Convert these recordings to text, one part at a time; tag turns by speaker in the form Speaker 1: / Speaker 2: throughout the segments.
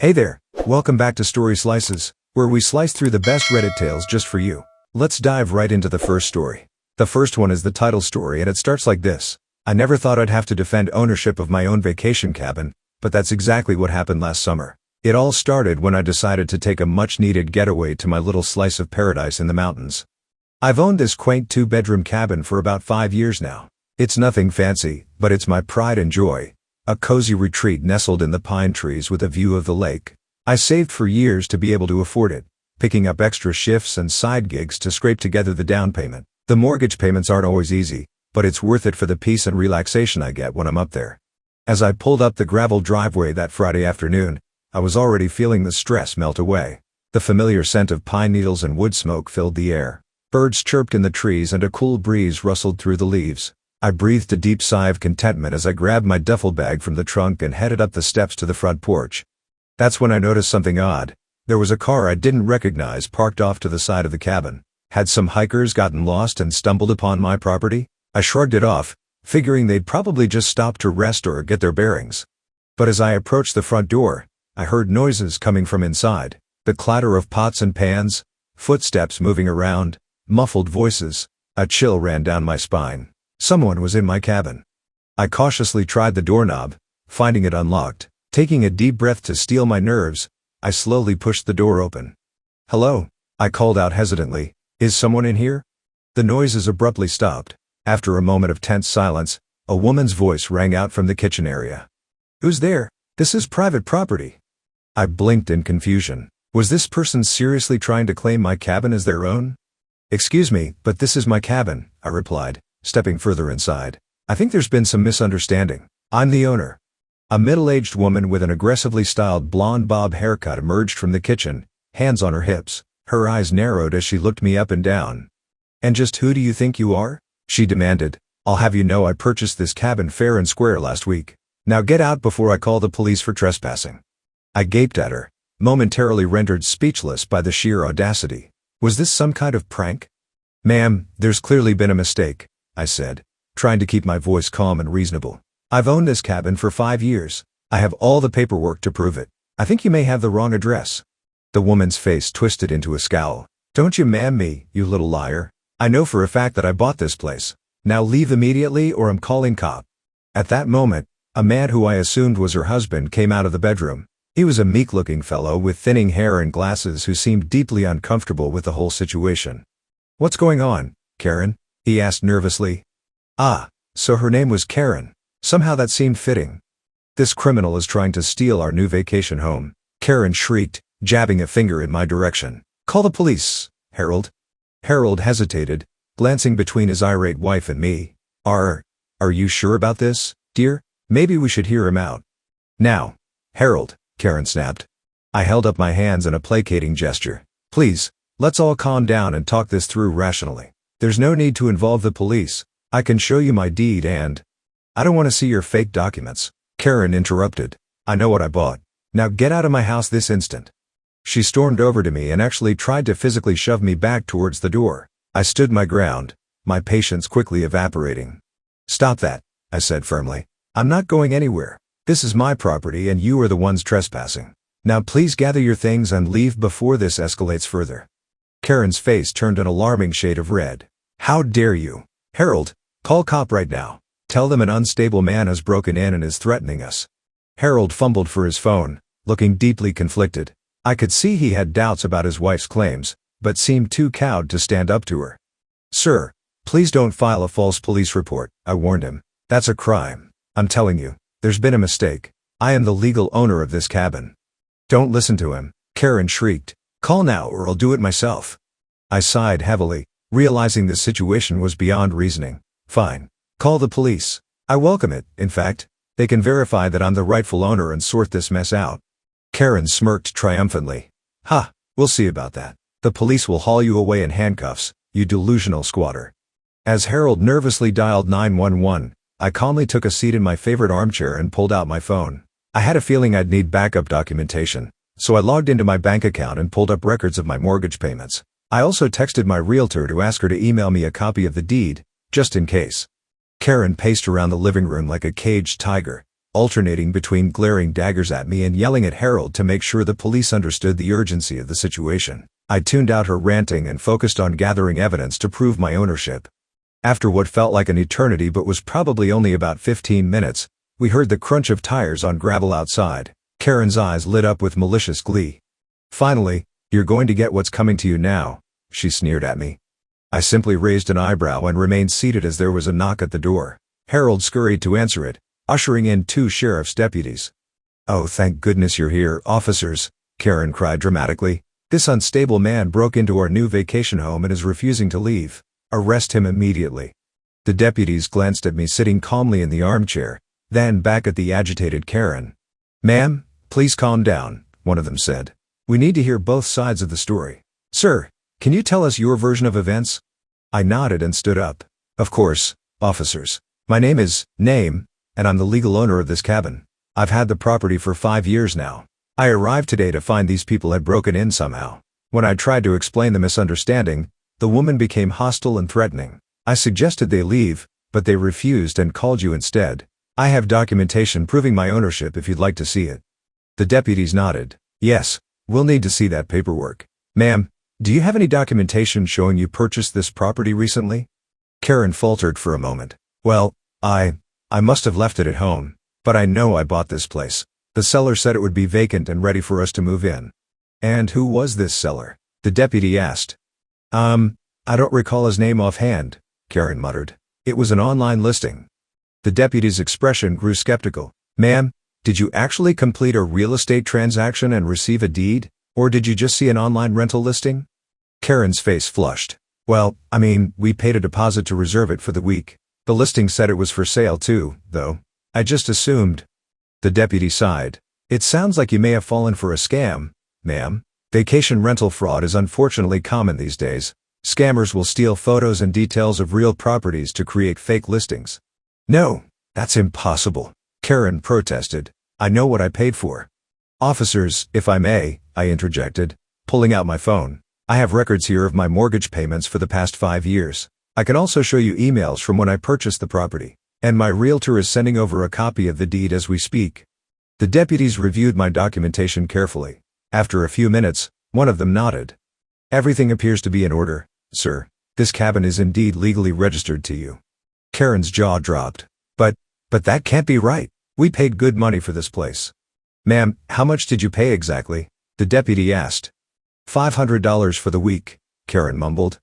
Speaker 1: Hey there, welcome back to Story Slices, where we slice through the best Reddit tales just for you. Let's dive right into the first story. The first one is the Tittle story, and it starts like this. I never thought I'd have to defend ownership of my own vacation cabin, but that's exactly what happened last summer. It all started when I decided to take a much-needed getaway to my little slice of paradise in the mountains. I've owned this quaint two-bedroom cabin for about 5 years now. It's nothing fancy, but it's my pride and joy. A cozy retreat nestled in the pine trees with a view of the lake. I saved for years to be able to afford it, picking up extra shifts and side gigs to scrape together the down payment. The mortgage payments aren't always easy, but it's worth it for the peace and relaxation I get when I'm up there. As I pulled up the gravel driveway that Friday afternoon, I was already feeling the stress melt away. The familiar scent of pine needles and wood smoke filled the air. Birds chirped in the trees and a cool breeze rustled through the leaves. I breathed a deep sigh of contentment as I grabbed my duffel bag from the trunk and headed up the steps to the front porch. That's when I noticed something odd. There was a car I didn't recognize parked off to the side of the cabin. Had some hikers gotten lost and stumbled upon my property? I shrugged it off, figuring they'd probably just stopped to rest or get their bearings. But as I approached the front door, I heard noises coming from inside. The clatter of pots and pans, footsteps moving around, muffled voices. A chill ran down my spine. Someone was in my cabin. I cautiously tried the doorknob, finding it unlocked. Taking a deep breath to steel my nerves, I slowly pushed the door open. "Hello," I called out hesitantly. "Is someone in here?" The noises abruptly stopped. After a moment of tense silence, a woman's voice rang out from the kitchen area. "Who's there? This is private property." I blinked in confusion. Was this person seriously trying to claim my cabin as their own? "Excuse me, but this is my cabin," I replied, stepping further inside. "I think there's been some misunderstanding. I'm the owner." A middle-aged woman with an aggressively styled blonde bob haircut emerged from the kitchen, hands on her hips. Her eyes narrowed as she looked me up and down. "And just who do you think you are?" she demanded. "I'll have you know I purchased this cabin fair and square last week. Now get out before I call the police for trespassing." I gaped at her, momentarily rendered speechless by the sheer audacity. Was this some kind of prank? "Ma'am, there's clearly been a mistake," I said, trying to keep my voice calm and reasonable. "I've owned this cabin for 5 years. I have all the paperwork to prove it. I think you may have the wrong address." The woman's face twisted into a scowl. "Don't you ma'am me, you little liar. I know for a fact that I bought this place. Now leave immediately or I'm calling cop." At that moment, a man who I assumed was her husband came out of the bedroom. He was a meek-looking fellow with thinning hair and glasses who seemed deeply uncomfortable with the whole situation. "What's going on, Karen?" he asked nervously. Ah, so her name was Karen. Somehow that seemed fitting. "This criminal is trying to steal our new vacation home," Karen shrieked, jabbing a finger in my direction. "Call the police, Harold." Harold hesitated, glancing between his irate wife and me. Are you sure about this, dear? Maybe we should hear him out." "Now, Harold," Karen snapped. I held up my hands in a placating gesture. "Please, let's all calm down and talk this through rationally. There's no need to involve the police. I can show you my deed and—" "I don't want to see your fake documents," Karen interrupted. "I know what I bought. Now get out of my house this instant." She stormed over to me and actually tried to physically shove me back towards the door. I stood my ground, my patience quickly evaporating. "Stop that," I said firmly. "I'm not going anywhere. This is my property and you are the ones trespassing. Now please gather your things and leave before this escalates further." Karen's face turned an alarming shade of red. "How dare you? Harold, call cop right now. Tell them an unstable man has broken in and is threatening us." Harold fumbled for his phone, looking deeply conflicted. I could see he had doubts about his wife's claims, but seemed too cowed to stand up to her. "Sir, please don't file a false police report," I warned him. "That's a crime. I'm telling you, there's been a mistake. I am the legal owner of this cabin." "Don't listen to him," Karen shrieked. "Call now or I'll do it myself." I sighed heavily, realizing the situation was beyond reasoning. "Fine. Call the police. I welcome it, in fact. They can verify that I'm the rightful owner and sort this mess out." Karen smirked triumphantly. "Ha, we'll see about that. The police will haul you away in handcuffs, you delusional squatter." As Harold nervously dialed 911, I calmly took a seat in my favorite armchair and pulled out my phone. I had a feeling I'd need backup documentation, so I logged into my bank account and pulled up records of my mortgage payments. I also texted my realtor to ask her to email me a copy of the deed, just in case. Karen paced around the living room like a caged tiger, alternating between glaring daggers at me and yelling at Harold to make sure the police understood the urgency of the situation. I tuned out her ranting and focused on gathering evidence to prove my ownership. After what felt like an eternity but was probably only about 15 minutes, we heard the crunch of tires on gravel outside. Karen's eyes lit up with malicious glee. "Finally, you're going to get what's coming to you now," she sneered at me. I simply raised an eyebrow and remained seated as there was a knock at the door. Harold scurried to answer it, ushering in 2 sheriff's deputies. "Oh, thank goodness you're here, officers," Karen cried dramatically. "This unstable man broke into our new vacation home and is refusing to leave. Arrest him immediately." The deputies glanced at me sitting calmly in the armchair, then back at the agitated Karen. "Ma'am, please calm down," one of them said. "We need to hear both sides of the story. Sir, can you tell us your version of events?" I nodded and stood up. "Of course, officers. My name is Name, and I'm the legal owner of this cabin. I've had the property for 5 years now. I arrived today to find these people had broken in somehow. When I tried to explain the misunderstanding, the woman became hostile and threatening. I suggested they leave, but they refused and called you instead. I have documentation proving my ownership if you'd like to see it." The deputies nodded. "Yes, we'll need to see that paperwork. Ma'am, do you have any documentation showing you purchased this property recently?" Karen faltered for a moment. "Well, I must have left it at home, but I know I bought this place. The seller said it would be vacant and ready for us to move in." "And who was this seller?" the deputy asked. I don't recall his name offhand," Karen muttered. "It was an online listing." The deputy's expression grew skeptical. "Ma'am, did you actually complete a real estate transaction and receive a deed, or did you just see an online rental listing?" Karen's face flushed. "Well, we paid a deposit to reserve it for the week. The listing said it was for sale too, though. I just assumed." The deputy sighed. "It sounds like you may have fallen for a scam, ma'am. Vacation rental fraud is unfortunately common these days. Scammers will steal photos and details of real properties to create fake listings." "No, that's impossible," Karen protested. "I know what I paid for." "Officers, if I may," I interjected, pulling out my phone. "I have records here of my mortgage payments for the past 5 years. I can also show you emails from when I purchased the property. And my realtor is sending over a copy of the deed as we speak." The deputies reviewed my documentation carefully. After a few minutes, one of them nodded. "Everything appears to be in order, sir. This cabin is indeed legally registered to you." Karen's jaw dropped. But that can't be right. We paid good money for this place." "Ma'am, how much did you pay exactly?" the deputy asked. $500 for the week," Karen mumbled.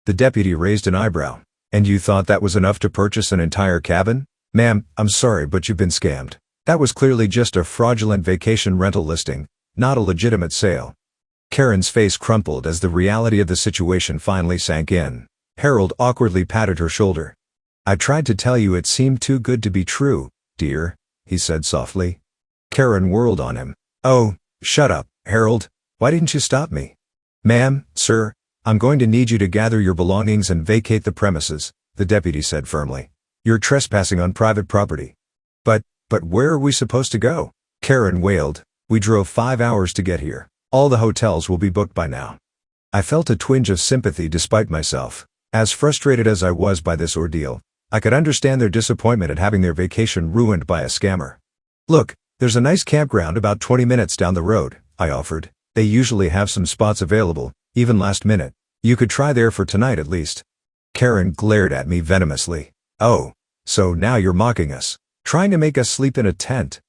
Speaker 1: The deputy raised an eyebrow. "And you thought that was enough to purchase an entire cabin?" "Ma'am, I'm sorry, but you've been scammed. That was clearly just a fraudulent vacation rental listing, not a legitimate sale." Karen's face crumpled as the reality of the situation finally sank in. Harold awkwardly patted her shoulder. "I tried to tell you it seemed too good to be true, dear," he said softly. Karen whirled on him. "Oh, shut up, Harold. Why didn't you stop me?" "Ma'am, sir, I'm going to need you to gather your belongings and vacate the premises," the deputy said firmly. "You're trespassing on private property." But where are we supposed to go?" Karen wailed. "We drove 5 hours to get here. All the hotels will be booked by now." I felt a twinge of sympathy despite myself. As frustrated as I was by this ordeal, I could understand their disappointment at having their vacation ruined by a scammer. "Look, there's a nice campground about 20 minutes down the road," I offered. "They usually have some spots available, even last minute. You could try there for tonight at least." Karen glared at me venomously. "Oh, so now you're mocking us, trying to make us sleep in a tent."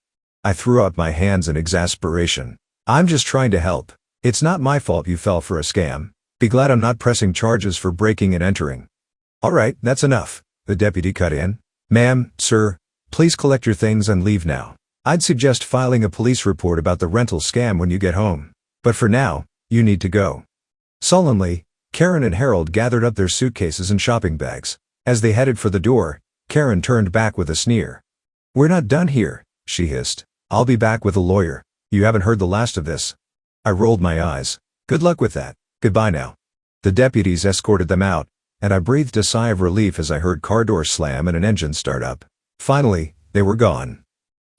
Speaker 1: I threw out my hands in exasperation. "I'm just trying to help. It's not my fault you fell for a scam. Be glad I'm not pressing charges for breaking and entering." "All right, that's enough," the deputy cut in. "Ma'am, sir, please collect your things and leave now. I'd suggest filing a police report about the rental scam when you get home. But for now, you need to go." Sullenly, Karen and Harold gathered up their suitcases and shopping bags. As they headed for the door, Karen turned back with a sneer. "We're not done here," she hissed. "I'll be back with a lawyer. You haven't heard the last of this." I rolled my eyes. "Good luck with that. Goodbye now." The deputies escorted them out, and I breathed a sigh of relief as I heard car doors slam and an engine start up. Finally, they were gone.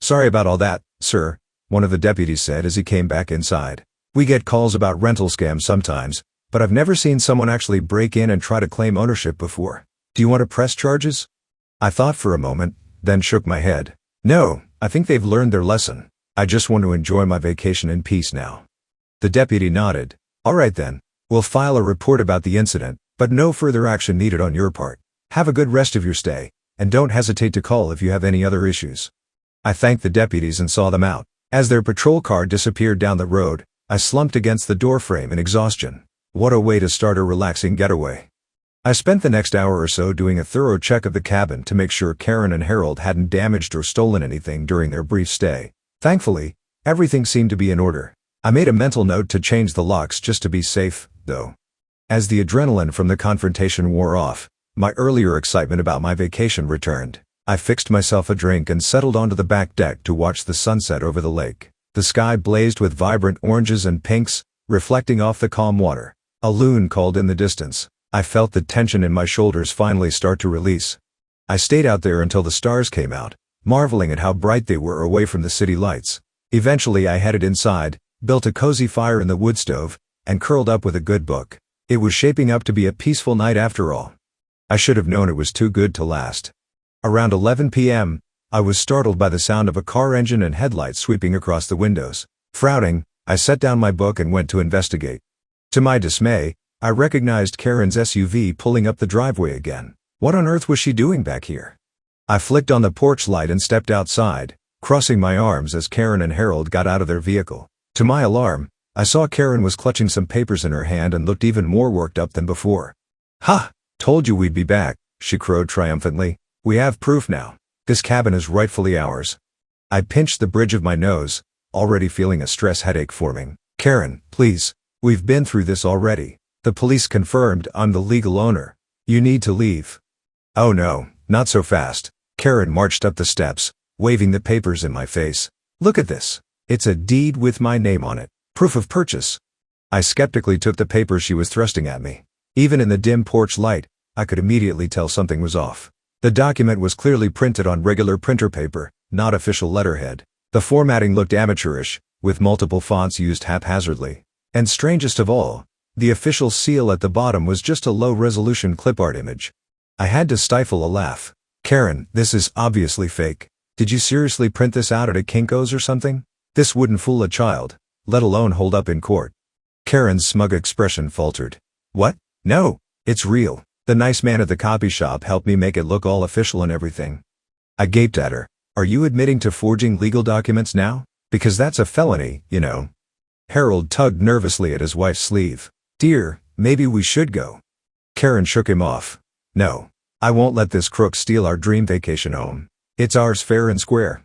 Speaker 1: "Sorry about all that, sir," one of the deputies said as he came back inside. "We get calls about rental scams sometimes, but I've never seen someone actually break in and try to claim ownership before. Do you want to press charges?" I thought for a moment, then shook my head. "No, I think they've learned their lesson. I just want to enjoy my vacation in peace now." The deputy nodded. "All right then. We'll file a report about the incident, but no further action needed on your part. Have a good rest of your stay, and don't hesitate to call if you have any other issues." I thanked the deputies and saw them out. As their patrol car disappeared down the road, I slumped against the doorframe in exhaustion. What a way to start a relaxing getaway. I spent the next hour or so doing a thorough check of the cabin to make sure Karen and Harold hadn't damaged or stolen anything during their brief stay. Thankfully, everything seemed to be in order. I made a mental note to change the locks just to be safe, though. As the adrenaline from the confrontation wore off, my earlier excitement about my vacation returned. I fixed myself a drink and settled onto the back deck to watch the sunset over the lake. The sky blazed with vibrant oranges and pinks, reflecting off the calm water. A loon called in the distance. I felt the tension in my shoulders finally start to release. I stayed out there until the stars came out, marveling at how bright they were away from the city lights. Eventually I headed inside, built a cozy fire in the wood stove, and curled up with a good book. It was shaping up to be a peaceful night after all. I should have known it was too good to last. Around 11 p.m., I was startled by the sound of a car engine and headlights sweeping across the windows. Frowning, I set down my book and went to investigate. To my dismay, I recognized Karen's SUV pulling up the driveway again. What on earth was she doing back here? I flicked on the porch light and stepped outside, crossing my arms as Karen and Harold got out of their vehicle. To my alarm, I saw Karen was clutching some papers in her hand and looked even more worked up than before. "Ha! Told you we'd be back," she crowed triumphantly. "We have proof now. This cabin is rightfully ours." I pinched the bridge of my nose, already feeling a stress headache forming. "Karen, please. We've been through this already. The police confirmed I'm the legal owner. You need to leave." "Oh no, not so fast." Karen marched up the steps, waving the papers in my face. "Look at this. It's a deed with my name on it. Proof of purchase." I skeptically took the paper she was thrusting at me. Even in the dim porch light, I could immediately tell something was off. The document was clearly printed on regular printer paper, not official letterhead. The formatting looked amateurish, with multiple fonts used haphazardly. And strangest of all, the official seal at the bottom was just a low-resolution clipart image. I had to stifle a laugh. "Karen, this is obviously fake. Did you seriously print this out at a Kinko's or something? This wouldn't fool a child, let alone hold up in court." Karen's smug expression faltered. "What? No, it's real. The nice man at the copy shop helped me make it look all official and everything." I gaped at her. "Are you admitting to forging legal documents now? Because that's a felony, you know." Harold tugged nervously at his wife's sleeve. "Dear, maybe we should go." Karen shook him off. "No. I won't let this crook steal our dream vacation home. It's ours fair and square."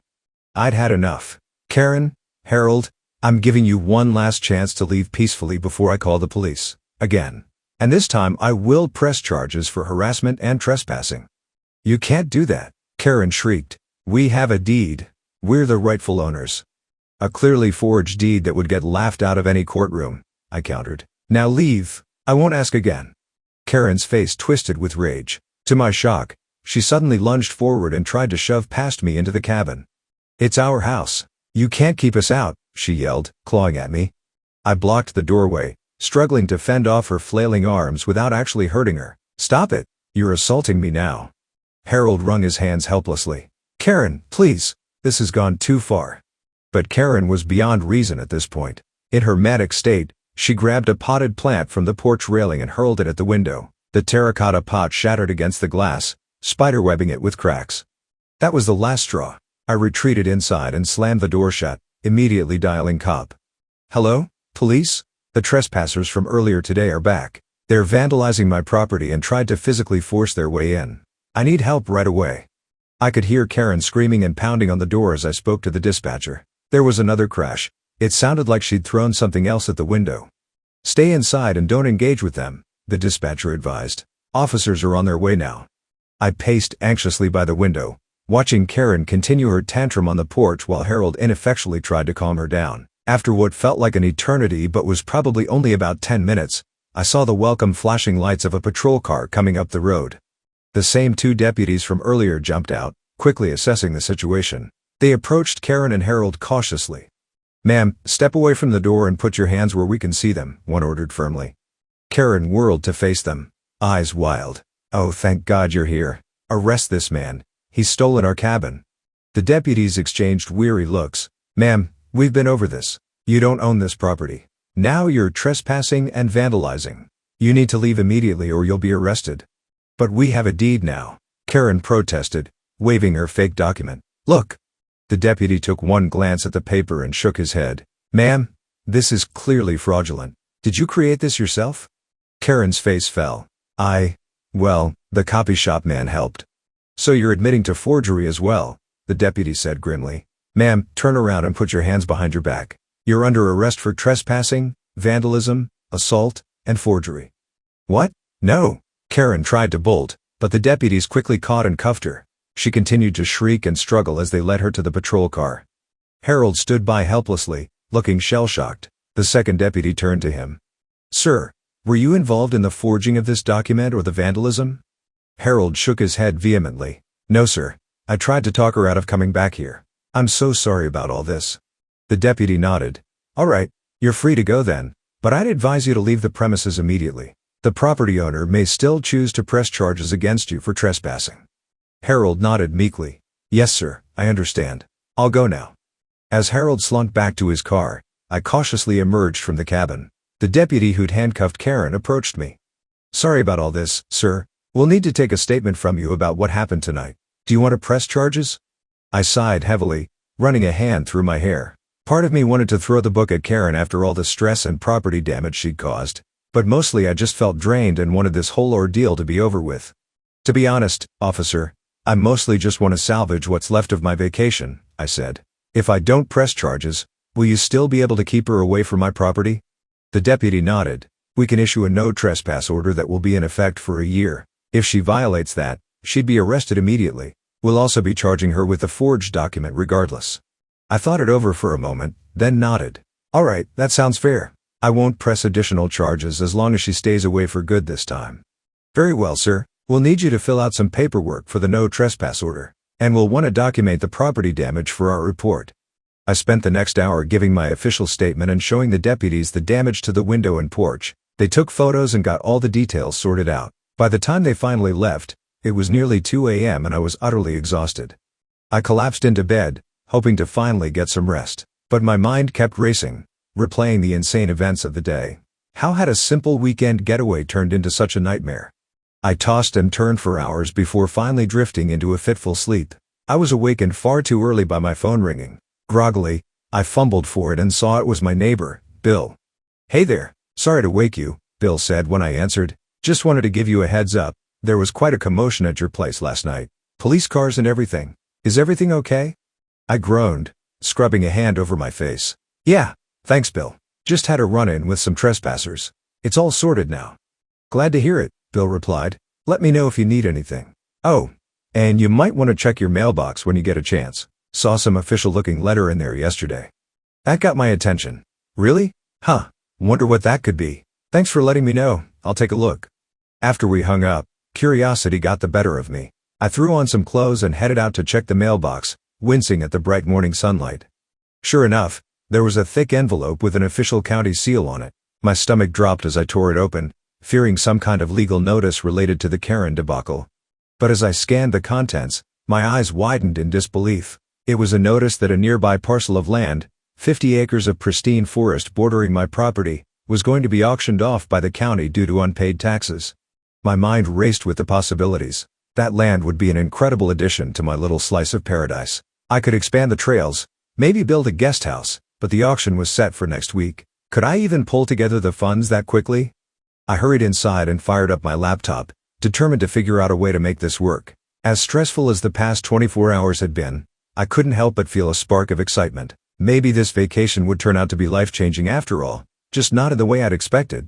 Speaker 1: I'd had enough. "Karen, Harold, I'm giving you one last chance to leave peacefully before I call the police. Again. And this time I will press charges for harassment and trespassing." "You can't do that," Karen shrieked. "We have a deed. We're the rightful owners." "A clearly forged deed that would get laughed out of any courtroom," I countered. "Now leave. I won't ask again." Karen's face twisted with rage. To my shock, she suddenly lunged forward and tried to shove past me into the cabin. "It's our house. You can't keep us out," she yelled, clawing at me. I blocked the doorway, struggling to fend off her flailing arms without actually hurting her. "Stop it. You're assaulting me now." Harold wrung his hands helplessly. "Karen, please. This has gone too far." But Karen was beyond reason at this point. In her manic state, she grabbed a potted plant from the porch railing and hurled it at the window. The terracotta pot shattered against the glass, spiderwebbing it with cracks. That was the last straw. I retreated inside and slammed the door shut, immediately dialing cop. "Hello? Police? The trespassers from earlier today are back. They're vandalizing my property and tried to physically force their way in. I need help right away." I could hear Karen screaming and pounding on the door as I spoke to the dispatcher. There was another crash. It sounded like she'd thrown something else at the window. "Stay inside and don't engage with them," the dispatcher advised. "Officers are on their way now." I paced anxiously by the window, watching Karen continue her tantrum on the porch while Harold ineffectually tried to calm her down. After what felt like an eternity but was probably only about 10 minutes, I saw the welcome flashing lights of a patrol car coming up the road. The same two deputies from earlier jumped out, quickly assessing the situation. They approached Karen and Harold cautiously. "Ma'am, step away from the door and put your hands where we can see them," one ordered firmly. Karen whirled to face them, eyes wild. "Oh, thank God you're here. Arrest this man. He's stolen our cabin." The deputies exchanged weary looks. Ma'am, we've been over this. You don't own this property. Now you're trespassing and vandalizing. You need to leave immediately or you'll be arrested. But we have a deed now, Karen protested, waving her fake document. Look. The deputy took one glance at the paper and shook his head. Ma'am, this is clearly fraudulent. Did you create this yourself? Karen's face fell. Well, the copy shop man helped. So you're admitting to forgery as well, the deputy said grimly. Ma'am, turn around and put your hands behind your back. You're under arrest for trespassing, vandalism, assault, and forgery. What? No. Karen tried to bolt, but the deputies quickly caught and cuffed her. She continued to shriek and struggle as they led her to the patrol car. Harold stood by helplessly, looking shell-shocked. The second deputy turned to him. Sir, were you involved in the forging of this document or the vandalism? Harold shook his head vehemently. No, sir. I tried to talk her out of coming back here. I'm so sorry about all this. The deputy nodded. All right, you're free to go then, but I'd advise you to leave the premises immediately. The property owner may still choose to press charges against you for trespassing. Harold nodded meekly. Yes, sir, I understand. I'll go now. As Harold slunk back to his car, I cautiously emerged from the cabin. The deputy who'd handcuffed Karen approached me. Sorry about all this, sir. We'll need to take a statement from you about what happened tonight. Do you want to press charges? I sighed heavily, running a hand through my hair. Part of me wanted to throw the book at Karen after all the stress and property damage she'd caused, but mostly I just felt drained and wanted this whole ordeal to be over with. To be honest, officer, I mostly just want to salvage what's left of my vacation, I said. If I don't press charges, will you still be able to keep her away from my property? The deputy nodded. We can issue a no trespass order that will be in effect for a year. If she violates that, she'd be arrested immediately. We'll also be charging her with the forged document regardless. I thought it over for a moment, then nodded. All right, that sounds fair. I won't press additional charges as long as she stays away for good this time. Very well, sir. We'll need you to fill out some paperwork for the no trespass order, and we'll want to document the property damage for our report. I spent the next hour giving my official statement and showing the deputies the damage to the window and porch. They took photos and got all the details sorted out. By the time they finally left, it was nearly 2 a.m. and I was utterly exhausted. I collapsed into bed, hoping to finally get some rest. But my mind kept racing, replaying the insane events of the day. How had a simple weekend getaway turned into such a nightmare? I tossed and turned for hours before finally drifting into a fitful sleep. I was awakened far too early by my phone ringing. Groggily, I fumbled for it and saw it was my neighbor, Bill. Hey there, sorry to wake you, Bill said when I answered. Just wanted to give you a heads up. There was quite a commotion at your place last night. Police cars and everything. Is everything okay? I groaned, scrubbing a hand over my face. Yeah, thanks, Bill. Just had a run-in with some trespassers. It's all sorted now. Glad to hear it, Bill replied. Let me know if you need anything. Oh, and you might want to check your mailbox when you get a chance. Saw some official-looking letter in there yesterday. That got my attention. Really? Huh. Wonder what that could be. Thanks for letting me know. I'll take a look. After we hung up, curiosity got the better of me. I threw on some clothes and headed out to check the mailbox, wincing at the bright morning sunlight. Sure enough, there was a thick envelope with an official county seal on it. My stomach dropped as I tore it open, fearing some kind of legal notice related to the Karen debacle. But as I scanned the contents, my eyes widened in disbelief. It was a notice that a nearby parcel of land, 50 acres of pristine forest bordering my property, was going to be auctioned off by the county due to unpaid taxes. My mind raced with the possibilities. That land would be an incredible addition to my little slice of paradise. I could expand the trails, maybe build a guest house, but the auction was set for next week. Could I even pull together the funds that quickly? I hurried inside and fired up my laptop, determined to figure out a way to make this work. As stressful as the past 24 hours had been, I couldn't help but feel a spark of excitement. Maybe this vacation would turn out to be life-changing after all, just not in the way I'd expected.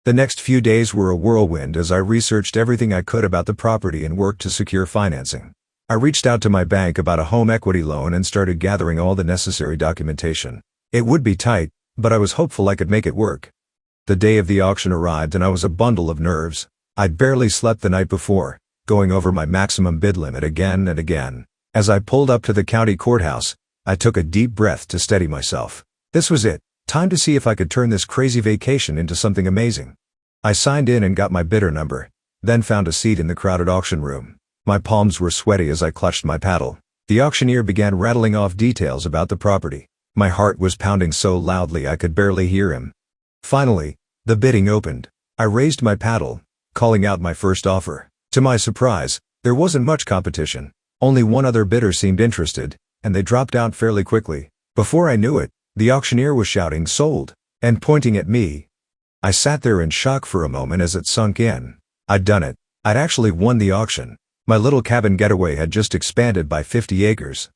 Speaker 1: The next few days were a whirlwind as I researched everything I could about the property and worked to secure financing. I reached out to my bank about a home equity loan and started gathering all the necessary documentation. It would be tight, but I was hopeful I could make it work. The day of the auction arrived and I was a bundle of nerves. I'd barely slept the night before, going over my maximum bid limit again and again. As I pulled up to the county courthouse, I took a deep breath to steady myself. This was it. Time to see if I could turn this crazy vacation into something amazing. I signed in and got my bidder number, then found a seat in the crowded auction room. My palms were sweaty as I clutched my paddle. The auctioneer began rattling off details about the property. My heart was pounding so loudly I could barely hear him. Finally, the bidding opened. I raised my paddle, calling out my first offer. To my surprise, there wasn't much competition. Only one other bidder seemed interested, and they dropped out fairly quickly. Before I knew it, the auctioneer was shouting "Sold!" and pointing at me. I sat there in shock for a moment as it sunk in. I'd done it. I'd actually won the auction. My little cabin getaway had just expanded by 50 acres.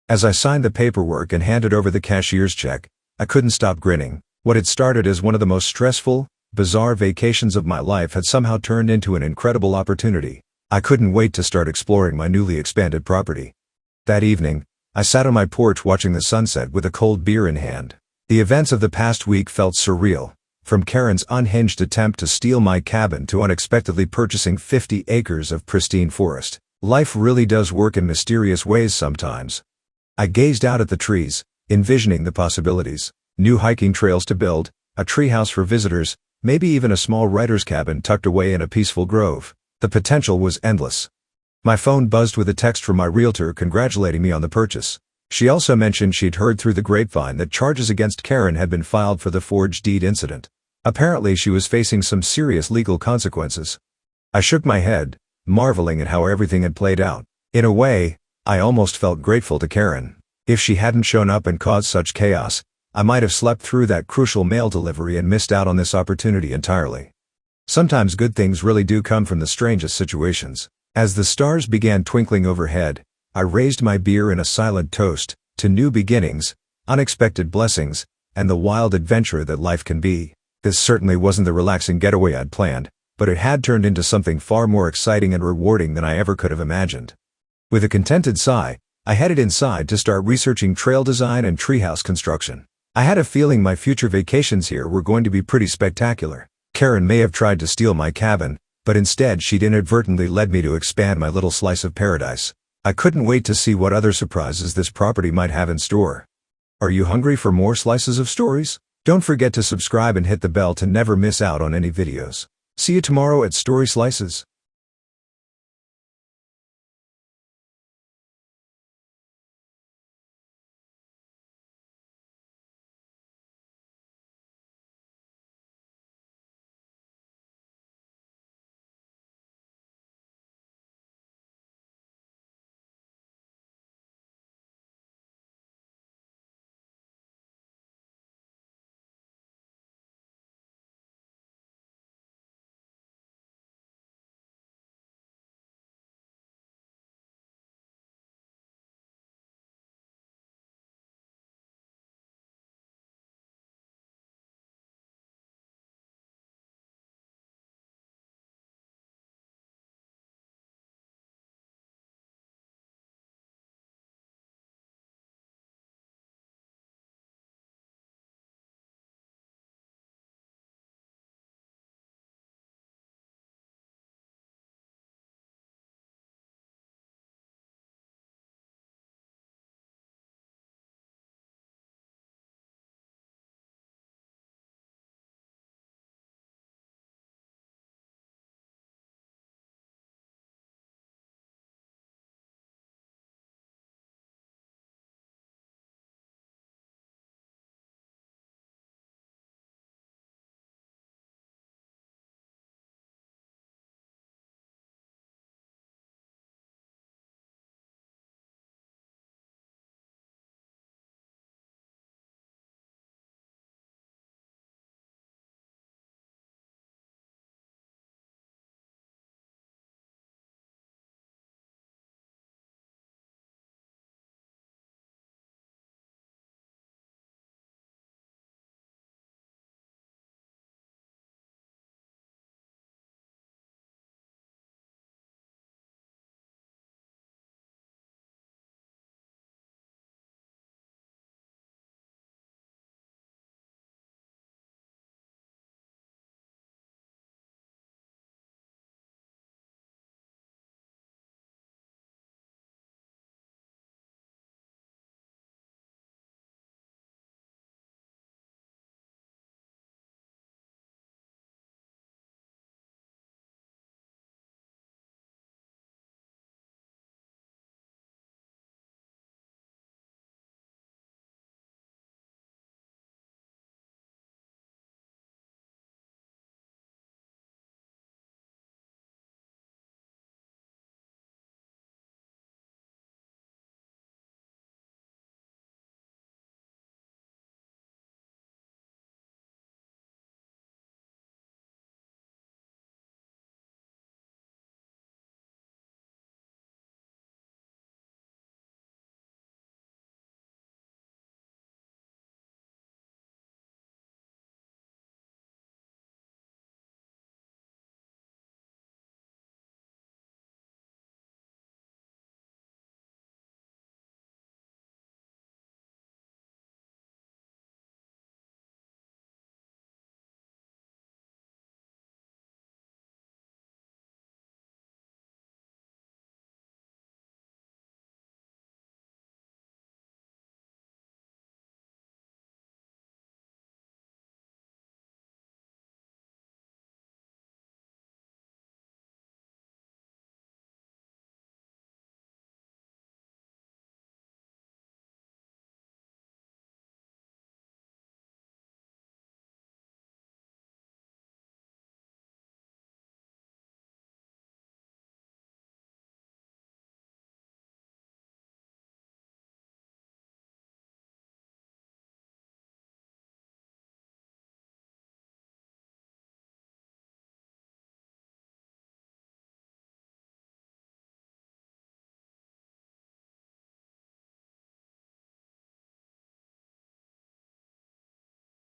Speaker 1: As I signed the paperwork and handed over the cashier's check, I couldn't stop grinning. What had started as one of the most stressful, bizarre vacations of my life had somehow turned into an incredible opportunity. I couldn't wait to start exploring my newly expanded property. That evening, I sat on my porch watching the sunset with a cold beer in hand. The events of the past week felt surreal. From Karen's unhinged attempt to steal my cabin to unexpectedly purchasing 50 acres of pristine forest. Life really does work in mysterious ways sometimes. I gazed out at the trees, envisioning the possibilities. New hiking trails to build, a treehouse for visitors, maybe even a small writer's cabin tucked away in a peaceful grove. The potential was endless. My phone buzzed with a text from my realtor congratulating me on the purchase. She also mentioned she'd heard through the grapevine that charges against Karen had been filed for the forged deed incident. Apparently she was facing some serious legal consequences. I shook my head, marveling at how everything had played out. In a way, I almost felt grateful to Karen. If she hadn't shown up and caused such chaos, I might have slept through that crucial mail delivery and missed out on this opportunity entirely. Sometimes good things really do come from the strangest situations. As the stars began twinkling overhead, I raised my beer in a silent toast to new beginnings, unexpected blessings, and the wild adventure that life can be. This certainly wasn't the relaxing getaway I'd planned, but it had turned into something far more exciting and rewarding than I ever could have imagined. With a contented sigh, I headed inside to start researching trail design and treehouse construction. I had a feeling my future vacations here were going to be pretty spectacular. Karen may have tried to steal my cabin, but instead she'd inadvertently led me to expand my little slice of paradise. I couldn't wait to see what other surprises this property might have in store. Are you hungry for more slices of stories? Don't forget to subscribe and hit the bell to never miss out on any videos. See you tomorrow at Story Slices.